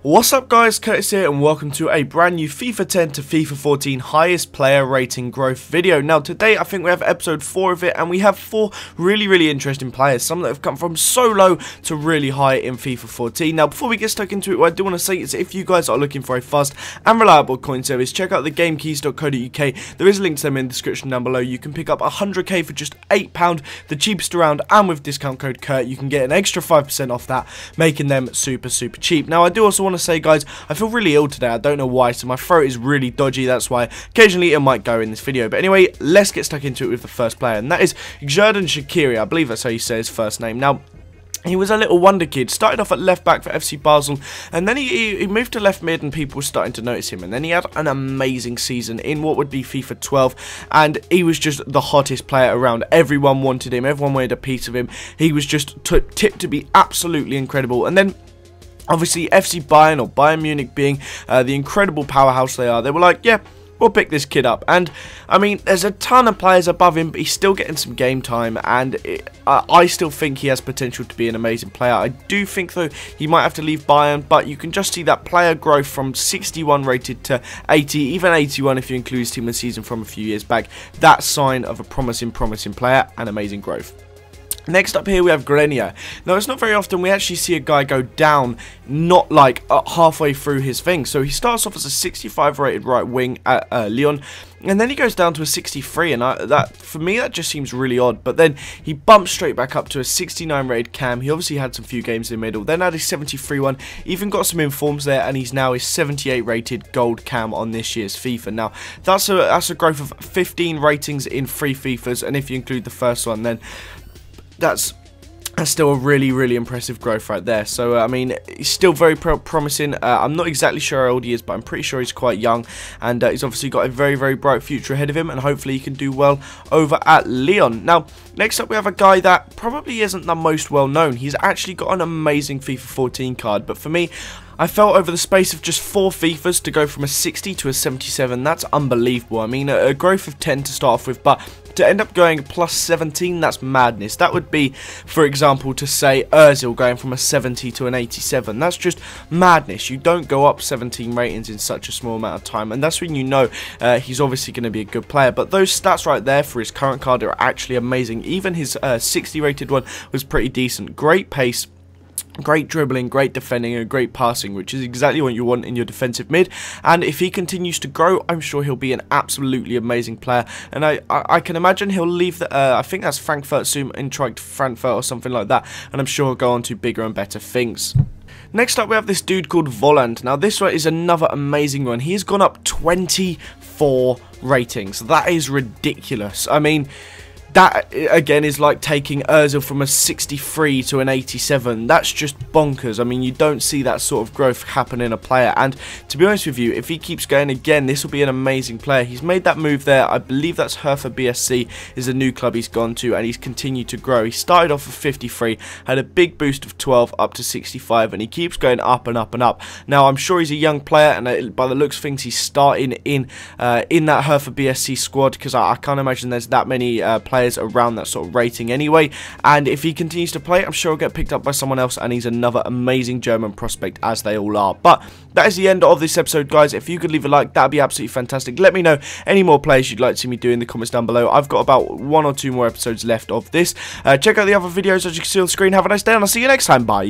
What's up guys, Curtis here and welcome to a brand new FIFA 10 to FIFA 14 highest player rating growth video. Now today I think we have episode 4 of it and we have 4 really interesting players, some that have come from so low to really high in FIFA 14. Now before we get stuck into it, what I do want to say is if you guys are looking for a fast and reliable coin service, check out the gamekeys.co.uk. There is a link to them in the description down below. You can pick up 100k for just £8, the cheapest around, and with discount code Kurt you can get an extra 5% off that, making them super cheap. Now I do also want to say guys, I feel really ill today. I don't know why, so my throat is really dodgy. That's why occasionally it might go in this video. But anyway, let's get stuck into it with the first player, and that is Shaqiri. I believe that's how you say his first name. Now he was a little wonder kid, started off at left back for FC Basel, and then he moved to left mid and people were starting to notice him, and then he had an amazing season in what would be FIFA 12, and he was just the hottest player around. Everyone wanted him, everyone wanted a piece of him. He was just tipped to be absolutely incredible, and then obviously FC Bayern, or Bayern Munich being the incredible powerhouse they are, they were like, yeah, we'll pick this kid up. And I mean, there's a ton of players above him, but he's still getting some game time, and I still think he has potential to be an amazing player. I do think though he might have to leave Bayern, but you can just see that player growth from 61 rated to 80, even 81 if you include his team and season from a few years back. That sign of a promising player and amazing growth. Next up here we have Grenye. Now it's not very often we actually see a guy go down not like halfway through his thing. So he starts off as a 65 rated right wing at Lyon, and then he goes down to a 63, and that for me that just seems really odd. But then he bumps straight back up to a 69 rated cam. He obviously had some few games in the middle, then had a 73 one, even got some informs there, and he's now a 78 rated gold cam on this year's FIFA. Now that's a growth of 15 ratings in 3 FIFAs, and if you include the first one, then that's still a really impressive growth right there. So I mean, he's still very promising. I'm not exactly sure how old he is, but I'm pretty sure he's quite young, and he's obviously got a very bright future ahead of him, and hopefully he can do well over at Lyon. Now next up we have a guy that probably isn't the most well known. He's actually got an amazing FIFA 14 card, but for me, I felt over the space of just 4 FIFAs to go from a 60 to a 77, that's unbelievable. I mean, a growth of 10 to start off with, but to end up going plus 17, that's madness. That would be, for example, to say Ozil going from a 70 to an 87. That's just madness. You don't go up 17 ratings in such a small amount of time, and that's when you know he's obviously going to be a good player. But those stats right there for his current card are actually amazing. Even his 60 rated one was pretty decent. Great pace, great dribbling, great defending, and great passing, which is exactly what you want in your defensive mid. And if he continues to grow, I'm sure he'll be an absolutely amazing player. And I can imagine he'll leave the I think that's Frankfurt soon, Eintracht Frankfurt or something like that, and I'm sure he'll go on to bigger and better things. Next up we have this dude called Volland. Now this one is another amazing one. He's gone up 24 ratings. That is ridiculous. I mean, that again is like taking Ozil from a 63 to an 87. That's just bonkers. I mean, you don't see that sort of growth happen in a player, and to be honest with you, if he keeps going again, this will be an amazing player. He's made that move there. I believe that's Hertha BSC is a new club he's gone to, and he's continued to grow. He started off with 53, had a big boost of 12 up to 65, and he keeps going up and up. Now I'm sure he's a young player, and by the looks of things he's starting in that Hertha BSC squad, because I can't imagine there's that many players around that sort of rating anyway. And if he continues to play, I'm sure he'll get picked up by someone else, and he's another amazing German prospect, as they all are. But that is the end of this episode, guys. If you could leave a like, that'd be absolutely fantastic. Let me know any more plays you'd like to see me do in the comments down below. I've got about 1 or 2 more episodes left of this. Check out the other videos as you can see on the screen. Have a nice day, and I'll see you next time. Bye.